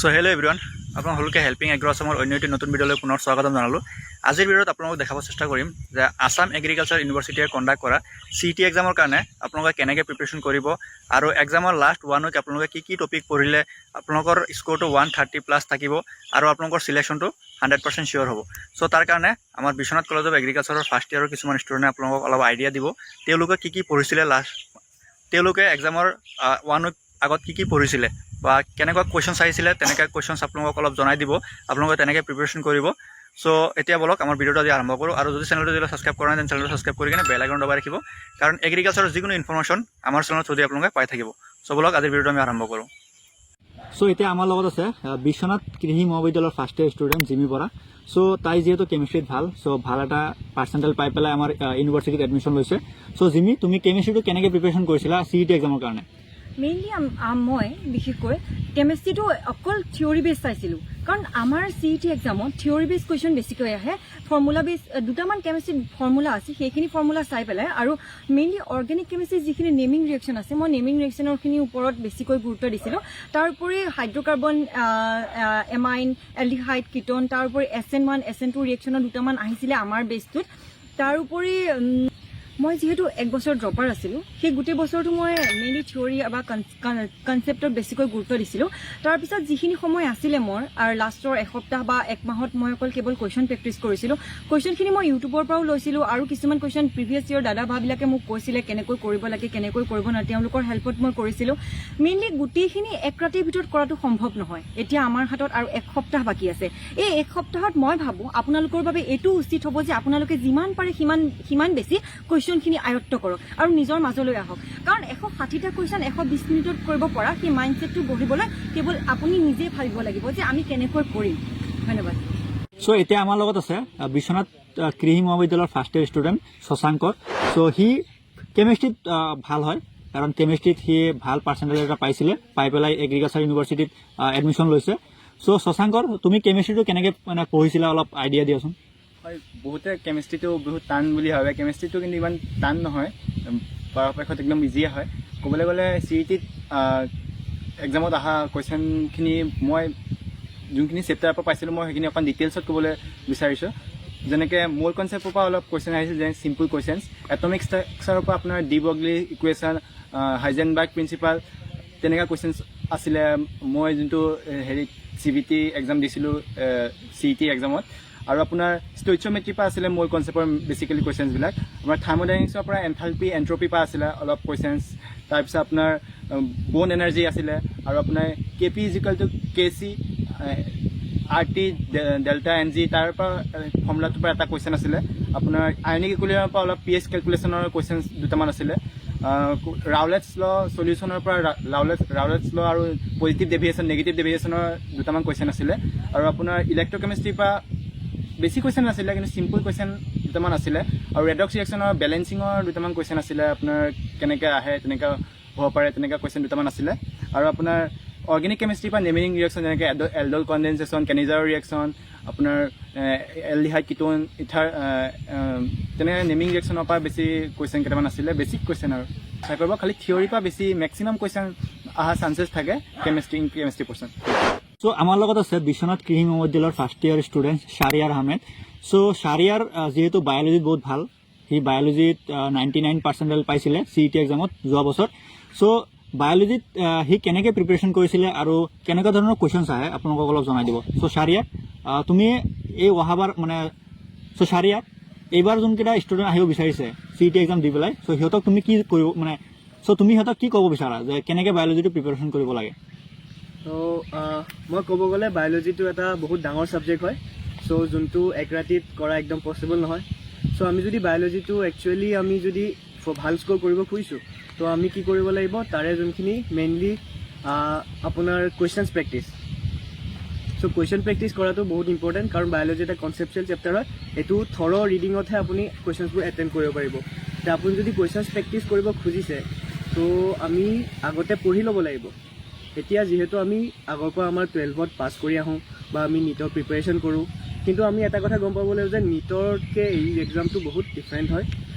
So hello এভৰিওয়ান, আপোনাক সকলোকে helping agro আসামৰ অন্য এটি নতুন ভিডিঅ'লৈ পুনৰ স্বাগতম জনালোঁ। আজিৰ ভিডিঅ'ত আপোনালোকক দেখাব চেষ্টা কৰিম যে আসাম এগ্ৰিকালচাৰ ইউনিভাৰ্চিটিয়ে কণ্ডাক্ট কৰা CET এক্সামৰ কাৰণে আপোনালোকে কেনেকৈ প্ৰিপেৰেশ্যন কৰিব আৰু এক্সামৰ লাষ্ট 1 উইক আপোনালোকে কি টপিক পঢ়িলে আপোনালোকৰ স্ক'ৰটো 130+ থাকিব আৰু আপোনালোকৰ চিলেকশ্যনটো 100% চিয়'ৰ হ'ব। চ' তাৰ কাৰণে আমাৰ বিশ্বনাথ কলেজ অফ এগ্ৰিকালচাৰৰ ফাৰ্ষ্ট ইয়াৰৰ কিছুমান ষ্টুডেণ্টে আপোনালোকক অলপ আইডিয়া দিব, তেওঁলোকে কি পঢ়িছিলে তেওঁলোকে এক্সামৰ 1 উইক আগত কি পঢ়িছিলে বা কেনেকুৱা কুৱেশ্যনছ আহিছিলে, তেনেকৈ কুৱেশ্যনছ আপোনালোকক অলপ জনাই দিব, আপোনালোকে তেনেকৈ প্ৰিপেৰেশ্যন কৰিব। চ' এতিয়া বলক আমাৰ ভিডিঅ'টো আজি আৰম্ভ কৰোঁ। আৰু যদি চেনেলটো ছাবস্ক্ৰাইব কৰা নাই তেন্তে চেনেলটো ছাবস্ক্ৰাইব কৰি কিনে বেল আইকন দবাই ৰাখিব, কাৰণ এগ্ৰিকালচাৰৰ যিকোনো ইনফৰমেশ্যন আমাৰ চেনেলত যদি আপোনালোকে পাই থাকিব। চ' বলক আজিৰ ভিডিঅ'টো আমি আৰম্ভ কৰোঁ। চ' এতিয়া আমাৰ লগত আছে বিশ্বনাথ কৃষি মহাবিদ্যালয়ৰ first year student Jimi Bora. So' তাই যিহেতু কেমিষ্ট্ৰিত ভাল, চ' ভাল এটা পাৰ্চেণ্টেজ পাই পেলাই আমাৰ ইউনিভাৰ্চিটিত এডমিশ্যন লৈছে। চ' জিমি, তুমি কেমিষ্ট্ৰিটো কেনেকৈ প্ৰিপেৰেশ্যন কৰিছিলা CET এক্সামৰ কাৰণে? মেইনলি মই বিশেষকৈ কেমেষ্ট্ৰিটো অকল থিয়ৰী বেছ চাইছিলোঁ, কাৰণ আমাৰ CET এক্সামত থিয়ৰী বেছ কুৱেশ্যন বেছিকৈ আহে। ফৰ্মুলা বেছ দুটামান কেমেষ্ট্ৰিত ফৰ্মুলা আছে, সেইখিনি ফৰ্মুলা চাই পেলাই, আৰু মেইনলি অৰ্গেনিক কেমেষ্ট্ৰিৰ যিখিনি নেমিং ৰিয়েকশ্যন আছে, মই নেমিং ৰিয়েকশ্যনৰখিনিৰ ওপৰত বেছিকৈ গুৰুত্ব দিছিলোঁ। তাৰ উপৰি হাইড্ৰ'কাৰ্বন, এমাইন, এলডিহাইড, কিটন, তাৰ উপৰি SN1 SN2 ৰিয়েকশ্যনৰ দুটামান আহিছিলে আমাৰ বেছটোত। তাৰ উপৰি মই যিহেতু 1 বছৰ ড্ৰপাৰ আছিলোঁ, সেই গোটেই বছৰটো মই মেইনলি থিয়ৰী বা কনচেপ্টত বেছিকৈ গুৰুত্ব দিছিলোঁ। তাৰপিছত যিখিনি সময় আছিলে মোৰ, আৰু লাষ্টৰ এসপ্তাহ বা 1 মাহত মই অকল কেৱল কুৱেশ্যন প্ৰেক্টিছ কৰিছিলোঁ। কুৱেশ্যনখিনি মই ইউটিউবৰ পৰাও লৈছিলোঁ, আৰু কিছুমান কুৱেশ্যন প্ৰিভিয়াছ ইয়েৰ দাদা ভাবিলাকে মোক কৈছিলে কেনেকৈ কৰিব লাগে, কেনেকৈ কৰিব নোৱাৰে, তেওঁলোকৰ হেল্পত মই কৰিছিলোঁ। মেইনলি গোটেইখিনি এক ৰাতিৰ ভিতৰত কৰাটো সম্ভৱ নহয়। এতিয়া আমাৰ হাতত আৰু 1 সপ্তাহ বাকী আছে। এই 1 সপ্তাহত মই ভাবোঁ আপোনালোকৰ বাবে এইটো উচিত হ'ব যে আপোনালোকে যিমান পাৰে সিমান বেছি কুৱেশ্যনখিনি আয়ত্ব কৰক আৰু নিজৰ মাজলৈ আহক, কাৰণ 160টা কুৱেশ্যন 120 মিনিটত কৰিব পৰা সেই মাইণ্ডছেটটো গঢ়িবলৈ কেৱল আপুনি নিজে ভাবিব লাগিব যে আমি কেনেকৈ কৰিম। ধন্যবাদ। চ' এতিয়া আমাৰ লগত আছে বিশ্বনাথ কৃষি মহাবিদ্যালয়ৰ ফাৰ্ষ্ট ইয়াৰ ষ্টুডেণ্ট শশাংকৰ। চ' সি কেমিষ্ট্ৰিত ভাল হয়, কাৰণ কেমিষ্ট্ৰিত সি ভাল পাৰ্চেণ্টেজ এটা পাই পেলাই এগ্ৰিকালচাৰ ইউনিভাৰ্চিটিত এডমিশ্যন লৈছে। চ' শশাংকৰ, তুমি কেমিষ্ট্ৰিটো কেনেকৈ পঢ়িছিলা, অলপ আইডিয়া দিয়াচোন। হয়, বহুতে কেমিষ্ট্ৰিটো বহুত টান বুলি ভাবে। কেমিষ্ট্ৰিটো কিন্তু ইমান টান নহয়, পৰাপক্ষত একদম ইজিয়ে হয়। ক'বলৈ গ'লে CETত এক্সামত অহা কুৱেশ্যনখিনি মই যোনখিনি চেপ্টাৰৰ পৰা পাইছিলোঁ, মই সেইখিনি অকণ ডিটেইলছত ক'বলৈ বিচাৰিছোঁ। যেনেকৈ মূল কনচেপ্টৰ পৰা অলপ কুৱেশ্যন আহিছিল, যেনে চিম্পল কুৱেশ্যনছ, এটমিক ষ্ট্ৰাকচাৰৰ পৰা আপোনাৰ ডি ব্ৰগলি ইকুৱেশ্যন, হাইজেনবাৰ্গ প্ৰিন্সিপাল, তেনেকুৱা কুৱেশ্যনছ আছিলে। মই যোনটো CBT এক্সাম দিছিলোঁ CET এক্সামত, আৰু আপোনাৰ ষ্টইচিওমেট্ৰিৰ পৰা আছিলে মূল কনচেপ্টৰ বেচিকেলি কুৱেশ্যনছবিলাক। আপোনাৰ থাৰ্মোডাইনামিক্সৰ পৰা এনথালপি এন্ট্ৰপিৰ পৰা আছিলে অলপ কুৱেশ্যনছ। তাৰপিছত আপোনাৰ ব'ন এনাৰ্জি আছিলে, আৰু আপোনাৰ KP = KC RT delta NG, তাৰ পৰা ফৰ্মুলাটোৰ পৰা এটা কুৱেশ্যন আছিলে। আপোনাৰ আয়নিক ইকুইলিব্ৰিয়ামৰ পৰা অলপ pH কেলকুলেশ্যনৰ কুৱেশ্যনছ দুটামান আছিলে। ৰাউলেটছ ল চলিউশ্যনৰ পৰা ৰাউলেটছ ল আৰু পজিটিভ ডেভিয়েশ্যন নেগেটিভ ডেভিয়েশ্যনৰ দুটামান কুৱেশ্যন আছিলে। আৰু আপোনাৰ ইলেক্ট্ৰকেমিষ্ট্ৰিৰ পৰা বেছি কুৱেশ্যন নাছিলে, কিন্তু চিম্পল কুৱেশ্যন দুটামান আছিলে। আৰু ৰেডক্স ৰিয়েকশ্যনৰ বেলেঞ্চিঙৰ দুটামান কুৱেশ্যন আছিলে, আপোনাৰ কেনেকৈ আহে, তেনেকৈ হ'ব পাৰে, তেনেকুৱা কুৱেশ্যন দুটামান আছিলে। আৰু আপোনাৰ অৰ্গেনিক কেমিষ্ট্ৰিৰ পৰা নেমিং ৰিয়েকশ্যন, যেনেকৈ এলডল কনডেনচেশ্যন, কেনিজাৰ ৰিয়েকশ্যন, আপোনাৰ এলডিহাইড কিটোন ইথাৰ, তেনেকৈ নেমিং ৰিয়েকশ্যনৰ পৰা বেছি কুৱেশ্যন কেইটামান আছিলে, বেছিক কুৱেশ্যন। আৰু ট্ৰাই কৰিব, খালি থিয়ৰীৰ পৰা বেছি মেক্সিমাম কুৱেশ্যন অহা চান্সেছ থাকে কেমিষ্ট্ৰি পৰ্চন। চ' আমাৰ লগত আছে বিশ্বনাথ কৃষি মহাবিদ্যালয়ৰ ফাৰ্ষ্ট ইয়াৰ ষ্টুডেণ্ট শাৰিয়াৰ আহমেদ। চ' শাৰিয়াৰ যিহেতু বায়'লজিত বহুত ভাল, সি বায়'লজিত 99% পাইছিলে CET এক্সামত যোৱা বছৰ। চ' বায়'লজিত সি কেনেকৈ প্ৰিপেৰেশ্যন কৰিছিলে আৰু কেনেকুৱা ধৰণৰ কুৱেশ্যনছ আহে আপোনালোকক অলপ জনাই দিব। চ' শাৰিয়াৰ, তুমি এই অহাবাৰ চ' শাৰিয়াৰ এইবাৰ যোনকেইটা ষ্টুডেণ্ট আহিব বিচাৰিছে CET এক্সাম দি পেলাই, চ' সিহঁতক তুমি কি কৰিব চ' তুমি সিহঁতক কি ক'ব বিচাৰা যে কেনেকৈ বায়'লজিটো প্ৰিপেৰেশ্যন কৰিব লাগে? ত' মই ক'ব গ'লে বায়'লজিটো এটা বহুত ডাঙৰ ছাবজেক্ট হয়। চ' যোনটো এক ৰাতিত কৰা একদম পচিবল নহয়। চ' আমি যদি বায়'লজিটো একচুৱেলি আমি যদি ভাল স্ক'ৰ কৰিব খুজিছোঁ, তো আমি কি কৰিব লাগিব, তাৰে যোনখিনি মেইনলি আপোনাৰ কুৱেশ্যনছ প্ৰেক্টিছ। চ' কুৱেশ্যন প্ৰেক্টিছ কৰাটো বহুত ইম্পৰ্টেণ্ট, কাৰণ বায়'লজি এটা কনচেপচুৱেল চেপ্টাৰ হয়। এইটো থৰ ৰিডিঙতহে আপুনি কুৱেশ্যনছবোৰ এটেণ্ড কৰিব পাৰিব। এতিয়া আপুনি যদি কুৱেশ্যনছ প্ৰেক্টিছ কৰিব খুজিছে, তো আমি আগতে পঢ়ি ল'ব লাগিব। এতিয়া যিহেতু আমি আগৰ পৰা আমাৰ 12ত পাছ কৰি আহোঁ বা আমি নীটৰ প্ৰিপেৰেশ্যন কৰোঁ, কিন্তু আমি এটা কথা গম পাব লাগিব যে নীটতকৈ এই এক্সামটো বহুত ডিফাৰেণ্ট হয়।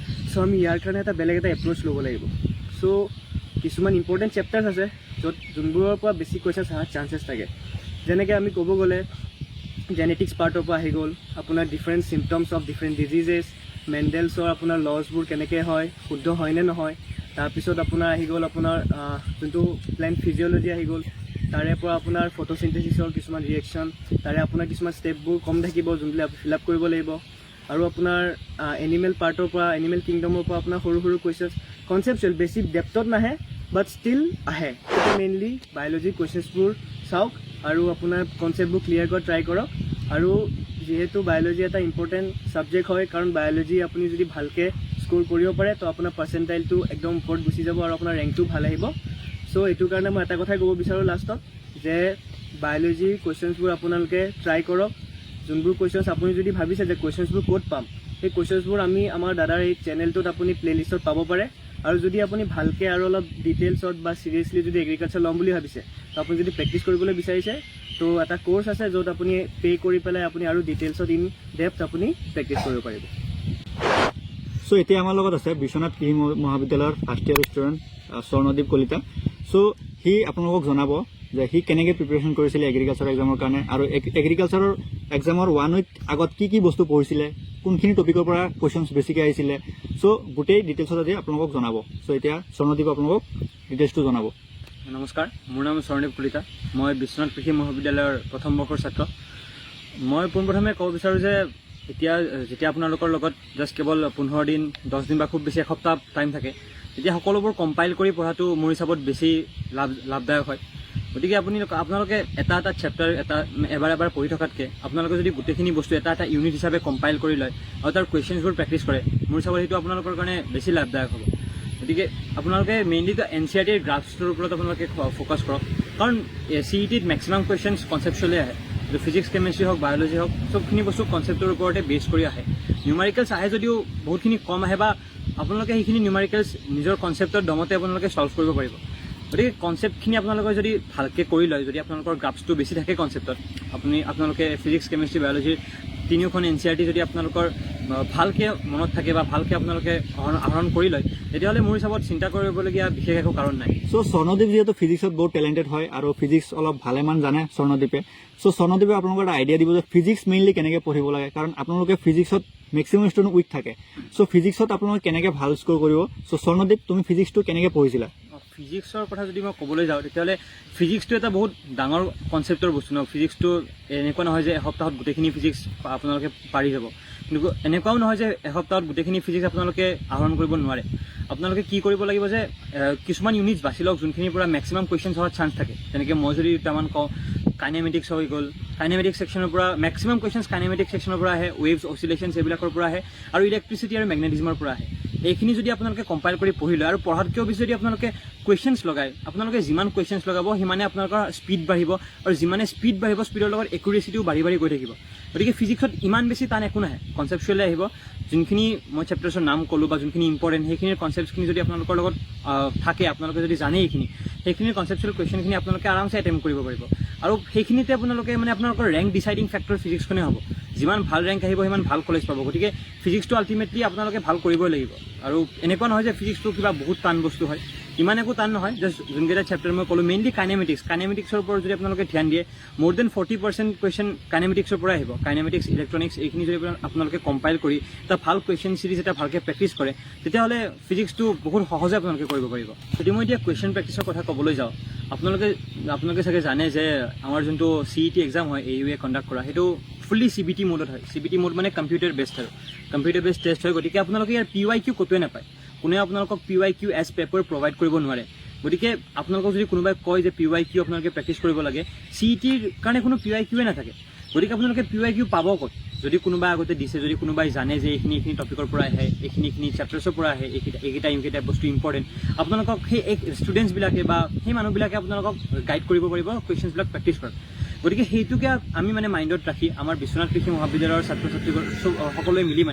চ' আমি ইয়াৰ কাৰণে এটা বেলেগ এটা এপ্ৰ'চ ল'ব লাগিব। চ' কিছুমান ইম্পৰ্টেণ্ট চেপ্টাৰ্ছ আছে য'ত যোনবোৰৰ পৰা বেছি কুৱেশ্যনছ অহাৰ চান্সেছ থাকে। যেনেকৈ আমি ক'ব গ'লে জেনেটিক্স পাৰ্টৰ পৰা আহি গ'ল, আপোনাৰ ডিফাৰেণ্ট চিম্পটমছ অফ ডিফাৰেণ্ট ডিজিজেছ, মেণ্ডেলছৰ আপোনাৰ লছবোৰ কেনেকৈ হয়, শুদ্ধ হয়নে নহয়। তাৰপিছত আপোনাৰ আহি গ'ল আপোনাৰ যোনটো প্লেণ্ট ফিজিঅ'লজি আহি গ'ল, তাৰে পৰা আপোনাৰ ফটোচিন্থেচিছৰ কিছুমান ৰিয়েকশ্যন, তাৰে আপোনাৰ কিছুমান ষ্টেপবোৰ কম থাকিব যোনবিলাক ফিল আপ কৰিব লাগিব। আৰু আপোনাৰ এনিমেল পাৰ্টৰ পৰা, এনিমেল কিংডমৰ পৰা আপোনাৰ সৰু সৰু কুৱেশ্যনছ, কনচেপচুৱেল, বেছি ডেপথত নাহে বাট ষ্টিল আহে। মেইনলি বায়'লজি কুৱেশ্যনছবোৰ চাওক আৰু আপোনাৰ কনচেপ্টবোৰ ক্লিয়াৰ কৰি ট্ৰাই কৰক। আৰু যিহেতু বায়'লজি এটা ইম্পৰ্টেণ্ট ছাবজেক্ট হয়, কাৰণ বায়'লজি আপুনি যদি ভালকৈ স্ক'ৰ কৰিব পাৰে তো আপোনাৰ পাৰ্চেণ্টাইলটো একদম ওপৰত গুচি যাব আৰু আপোনাৰ ৰেংকটো ভাল আহিব। চ' এইটো কাৰণে মই এটা কথাই ক'ব বিচাৰোঁ লাষ্টত, যে বায়'লজি কুৱেশ্যনছবোৰ আপোনালোকে ট্ৰাই কৰক। যোনবোৰ কুৱেশ্যনছ আপুনি যদি ভাবিছে যে কুৱেশ্যনছবোৰ ক'ত পাম, সেই কুৱেশ্যনছবোৰ আমি আমাৰ দাদাৰ এই চেনেলটোত আপুনি প্লে'লিষ্টত পাব পাৰে। আৰু যদি আপুনি ভালকৈ আৰু অলপ ডিটেইলছত বা চিৰিয়াছলি যদি এগ্ৰিকালচাৰ ল'ম বুলি ভাবিছে, তো আপুনি যদি প্ৰেক্টিছ কৰিবলৈ বিচাৰিছে, তো এটা কোৰ্চ আছে য'ত আপুনি পে' কৰি পেলাই আপুনি আৰু ডিটেইলছত ইন ডেপথ আপুনি প্ৰেক্টিছ কৰিব পাৰিব। চ' এতিয়া আমাৰ লগত আছে বিশ্বনাথ কৃষি মহাবিদ্যালয়ৰ ফাৰ্ষ্ট ইয়াৰ ষ্টুডেণ্ট স্বৰ্ণদ্বীপ কলিতা। চ' সি আপোনালোকক জনাব যে সি কেনেকৈ প্ৰিপেৰেশ্যন কৰিছিলে এগ্ৰিকালচাৰ এক্সামৰ কাৰণে, আৰু এগ্ৰিকালচাৰৰ এক্সামৰ 1 উইক আগত কি বস্তু পঢ়িছিলে, কোনখিনি টপিকৰ পৰা কুৱেশ্যনছ বেছিকৈ আহিছিলে। চ' গোটেই ডিটেইলছত আজি আপোনালোকক জনাব। চ' এতিয়া স্বৰ্ণদ্বীপ আপোনালোকক ডিটেইলছটো জনাব। নমস্কাৰ, মোৰ নাম স্বৰ্ণদ্বীপ কলিতা। মই বিশ্বনাথ কৃষি মহাবিদ্যালয়ৰ প্ৰথম বৰ্ষৰ ছাত্ৰ। মই পোনপ্ৰথমে ক'ব বিচাৰোঁ যে যেতিয়া আপোনালোকৰ লগত জাষ্ট কেৱল 15 দিন, 10 দিন বা খুব বেছি এসপ্তাহ টাইম থাকে, তেতিয়া সকলোবোৰ কম্পাইল কৰি পঢ়াটো মোৰ হিচাপত বেছি লাভদায়ক হয়। গতিকে আপোনালোকে এটা চেপ্টাৰ এবাৰ পঢ়ি থকাতকৈ আপোনালোকে যদি গোটেইখিনি বস্তু এটা ইউনিট হিচাপে কম্পাইল কৰি লয় আৰু তাৰ কুৱেশ্যনছবোৰ প্ৰেক্টিছ কৰে, মোৰ হিচাপত সেইটো আপোনালোকৰ কাৰণে বেছি লাভদায়ক হ'ব। গতিকে আপোনালোকে মেইনলিটো NCERTৰ গ্ৰাফছটোৰ ওপৰত আপোনালোকে ফ'কাছ কৰক, কাৰণ CETত মেক্সিমাম কুৱেশ্যনছ কনচেপচুৱেলি আহে। ফিজিক্স, কেমেষ্ট্ৰি হওক, বায়'লজি হওক, চবখিনি বস্তু কনচেপ্টৰ ওপৰতে বেছ কৰি আহে। নিউমাৰিকেলছ আহে যদিও বহুতখিনি কম আহে, বা আপোনালোকে সেইখিনি নিউমাৰিকেলছ নিজৰ কনচেপ্টৰ দমতে আপোনালোকে ছল্ভ কৰিব পাৰিব। গতিকে কনচেপ্টখিনি আপোনালোকে যদি ভালকৈ কৰি লয়, যদি আপোনালোকৰ গ্ৰাফছটো বেছি থাকে কনচেপ্টত, আপোনালোকে ফিজিক্স, কেমেষ্ট্ৰি, বায়'লজিৰ তিনিওখন NCERT যদি আপোনালোকৰ ভালকৈ মনত থাকে বা ভালকৈ আপোনালোকে আহৰণ কৰি লয়, তেতিয়াহ'লে মোৰ হিচাপত চিন্তা কৰিবলগীয়া বিশেষ একো কাৰণ নাই। চ' স্বৰ্ণদ্বীপ যিহেতু ফিজিক্সত বহুত টেলেণ্টেড হয় আৰু ফিজিক্স অলপ ভালেমান জানে স্বৰ্ণদ্বীপে। চ' স্বৰ্ণদ্বীপে আপোনালোকৰ এটা আইডিয়া দিব যে ফিজিক্স মেইনলি কেনেকৈ পঢ়িব লাগে, কাৰণ আপোনালোকে ফিজিক্সত মেক্সিমাম ষ্টুডেণ্ট উইক থাকে। চ' ফিজিক্সত আপোনালোকে কেনেকৈ ভাল স্ক'ৰ কৰিব। চ' স্বৰ্ণদ্বীপ, তুমি ফিজিক্সটো কেনেকৈ পঢ়িছিলা? ফিজিক্সৰ কথা যদি মই ক'বলৈ যাওঁ, তেতিয়াহ'লে ফিজিক্সটো এটা বহুত ডাঙৰ কনচেপ্টৰ বস্তু ন। ফিজিক্সটো এনেকুৱা নহয় যে এসপ্তাহত গোটেইখিনি ফিজিক্স আপোনালোকে পাৰি যাব, কিন্তু এনেকুৱাও নহয় যে এসপ্তাহত গোটেইখিনি ফিজিক্স আপোনালোকে আহৰণ কৰিব নোৱাৰে। আপোনালোকে কি কৰিব লাগিব যে কিছুমান ইউনিটছ বাছি লওক যোনখিনিৰ পৰা মেক্সিমাম কুৱেশ্যনছ হোৱাৰ চান্স থাকে। তেনেকৈ মই যদি দুটামান কওঁ, কাইনেমেটিক্স হৈ গ'ল, কাইনেমেটিক্স ছেকশ্যনৰ পৰা মেক্সিমাম কুৱেশ্যনছ কাইনেমেটিক্স ছেকশ্যনৰ পৰা আহে, ৱেভছ, অচিলেশ্যনছ এইবিলাকৰ পৰা আহে, আৰু ইলেক্ট্ৰিচিটি আৰু মেগনেটিজমৰ পৰা আহে। এইখিনি যদি আপোনালোকে কম্পাইল কৰি পঢ়ি লয় আৰু পঢ়াতকৈও বেছি যদি আপোনালোকে কুৱেশ্যনছ লগায়, আপোনালোকে যিমান কুৱেশ্যনছ লগাব সিমানে আপোনালোকৰ স্পীড বাঢ়িব, আৰু যিমানে স্পীড বাঢ়িব স্পীডৰ লগত একুৰেচিটিও বাঢ়ি গৈ থাকিব। গতিকে ফিজিক্সত ইমান বেছি টান একো নাহে, কনচেপচুৱেলি আহিব। যোনখিনি মই চেপ্টাৰ্ছৰ নাম ক'লোঁ বা যোনখিনি ইম্পৰ্টেণ্ট, সেইখিনিৰ কনচেপ্টখিনি যদি আপোনালোকৰ লগত থাকে, আপোনালোকে যদি জানে সেইখিনিৰ কনচেপচুৱেল কুৱেশ্যনখিনি আপোনালোকে আৰামছে এটেম্প কৰিব পাৰিব। আৰু সেইখিনিতে আপোনালোকে আপোনালোকৰ ৰেংক ডিচাইডিং ফেক্টৰ ফিজিক্সখনে হ'ব। যিমান ভাল ৰেংক আহিব সিমান ভাল কলেজ পাব। গতিকে ফিজিক্সটো আল্টিমেটলি আপোনালোকে ভাল কৰিবই লাগিব। আৰু এনেকুৱা নহয় যে ফিজিক্সটো কিবা বহুত টান বস্তু হয়, ইমান একো টান নহয়। জাষ্ট যোনকেইটা চেপ্টাৰ মই ক'লোঁ, মেইনলি কাইনেমেটিক্সৰ ওপৰত যদি আপোনালোকে ধ্যান দিয়ে, মোৰ দেন 40% কুৱেশ্যন কাইনেমেটিক্সৰ পৰা আহিব। কাইনেমেটিক্স, ইলেক্ট্ৰনিক্স এইখিনি যদি আপোনালোকে কম্পাইল কৰি এটা ভাল কুৱেশ্যন চিৰিজ এটা ভালকৈ প্ৰেক্টিছ কৰে, তেতিয়াহ'লে ফিজিক্সটো বহুত সহজে আপোনালোকে কৰিব পাৰিব। যদি মই এতিয়া কুৱেশ্যন প্ৰেক্টিছৰ কথা ক'বলৈ যাওঁ, আপোনালোকে চাগে জানে যে আমাৰ যোনটো CET এক্সাম হয়, AUA কণ্ডাক্ট কৰা, সেইটো ফুল্লি CBT মোডত হয়। CBT মোড মানে কম্পিউটাৰ বেছড, আৰু কম্পিউটাৰ বেছড টেষ্ট হয়। গতিকে আপোনালোকে ইয়াৰ PYQ ক'তোৱে নাপায়। কোনেও আপোনালোকক PYQ এজ পেপাৰ প্ৰভাইড কৰিব নোৱাৰে। গতিকে আপোনালোকক যদি কোনোবাই কয় যে PYQ আপোনালোকে প্ৰেক্টিছ কৰিব লাগে, CETৰ কাৰণে কোনো PYQয়ে নাথাকে। গতিকে আপোনালোকে PYQ পাব ক'ত? যদি কোনোবাই আগতে দিছে, যদি কোনোবাই জানে যে এইখিনি টপিকৰ পৰা আহে, এইখিনি চেপ্টাৰ্ছৰ পৰা আহে, এইকেইটা বস্তু ইম্পৰ্টেণ্ট, আপোনালোকক সেই ষ্টুডেণ্টছবিলাকে বা সেই মানুহবিলাকে আপোনালোকক গাইড কৰিব পাৰিব কুৱেশ্যনছবিলাক প্ৰেক্টিছ কৰাত। গতিকে সেইটোকে আমি মাইণ্ডত ৰাখি আমাৰ বিশ্বনাথ কৃষি মহাবিদ্যালয়ৰ ছাত্ৰ ছাত্ৰীবোৰ সকলোৱে মিলি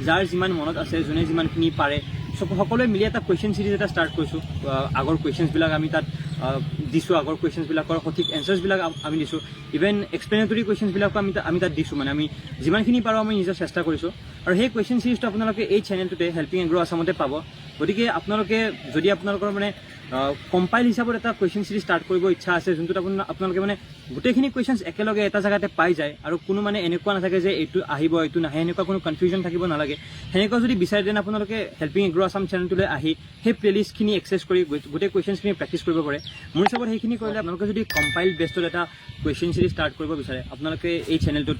যাৰ যিমান মনত আছে, যোনে যিমানখিনি পাৰে, সকলোৱে মিলি এটা কুৱেশ্যন চিৰিজ এটা ষ্টাৰ্ট কৰিছোঁ। আগৰ কুৱেশ্যনছবিলাক আমি তাত দিছোঁ, আগৰ কুৱেশ্যনছবিলাকৰ সঠিক এনচাৰ্ছবিলাক আমি দিছোঁ। ইভেন এক্সপ্লেনেটৰী কুৱেশ্যনছবিলাকো আমি তাত দিছোঁ। আমি যিমানখিনি পাৰোঁ আমি নিজৰ চেষ্টা কৰিছোঁ। আৰু সেই কুৱেশ্যন চিৰিজটো আপোনালোকে এই চেনেলটোতে হেল্পিং এগ্ৰ' আছামতে পাব। গতিকে আপোনালোকে যদি আপোনালোকৰ কম্পাইল হিচাপত এটা কুৱেশ্যন চিৰিজ ষ্টাৰ্ট কৰিব ইচ্ছা আছে, যোনটোত আপোনালোকে মানে গোটেইখিনি কুৱেশ্যনছ একেলগে এটা জেগাতে পাই যায় আৰু কোনো মানে এনেকুৱা নাথাকে যে এইটো আহিব এইটো নাহে, এনেকুৱা কোনো কনফিউজন থাকিব নালাগে। সেনেকুৱা যদি বিচাৰে দেন আপোনালোকে হেল্পিং এগ্ৰ আছাম চেনেলটোলৈ আহি সেই প্লেলিষ্টখিনি এক্সেছ কৰি গোটেই কুৱেশ্যনছখিনি প্ৰেক্টিছ কৰিব পাৰে। মোৰ হিচাপত সেইখিনি কৰিলে আপোনালোকে যদি কম্পাইল বেষ্টত এটা কুৱেশ্যন চিৰিজ ষ্টাৰ্ট কৰিব বিচাৰে, আপোনালোকে এই চেনেলটোত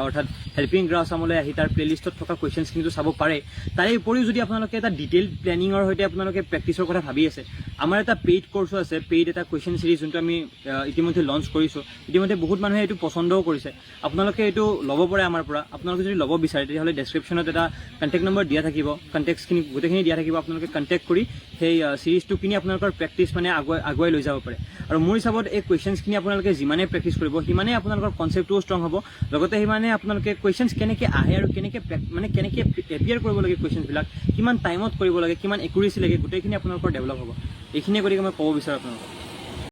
অৰ্থাৎ হেল্পিং এগ্ৰ আছামলৈ আহি তাৰ প্লেলিষ্টত থকা কুৱেশ্যনছখিনিটো চাব পাৰে। তাৰে উপৰিও যদি আপোনালোকে এটা ডিটেইল প্লেনিঙৰ সৈতে আপোনালোকে প্ৰেক্টিছৰ কথা ভাবি আছে, আমাৰ এটা পেইড কোৰ্ছো আছে, পেইড এটা কুৱেশ্যন চিৰিজ যোনটো আমি ইতিমধ্যে লঞ্চ কৰিছোঁ। ইতিমধ্যে বহুত মানুহে এইটো পচন্দও কৰিছে। আপোনালোকে এইটো ল'ব পাৰে আমাৰ পৰা। আপোনালোকে যদি ল'ব বিচাৰে তেতিয়াহ'লে ডেছক্ৰিপশ্যনত এটা কণ্টেক্ট নম্বৰ দিয়া থাকিব, কণ্টেক্টছখিনি গোটেইখিনি দিয়া থাকিব। আপোনালোকে কণ্টেক্ট কৰি সেই চিৰিজটো কিনি আপোনালোকৰ প্ৰেক্টিছ মানে আগুৱাই লৈ যাব পাৰে। আৰু মোৰ হিচাপত এই কুৱেশ্যনছখিনি আপোনালোকে যিমানেই প্ৰেক্টিছ কৰিব সিমানেই আপোনালোকৰ কনচেপ্টটোও ষ্ট্ৰং হ'ব, লগতে সিমানে আপোনালোকে কুৱেশ্যনছ কেনেকৈ আহে আৰু কেনেকৈ এপিয়াৰ কৰিব লাগে, কুৱেশ্যনছবিলাক কিমান টাইমত কৰিব লাগে, কিমান একুৰেচি লাগে, গোটেইখিনি আপোনালোকৰ ডেভেলপ হ'ব। এইখিনিয়ে গতিকে মই ক'ব বিচাৰোঁ আপোনালোকক।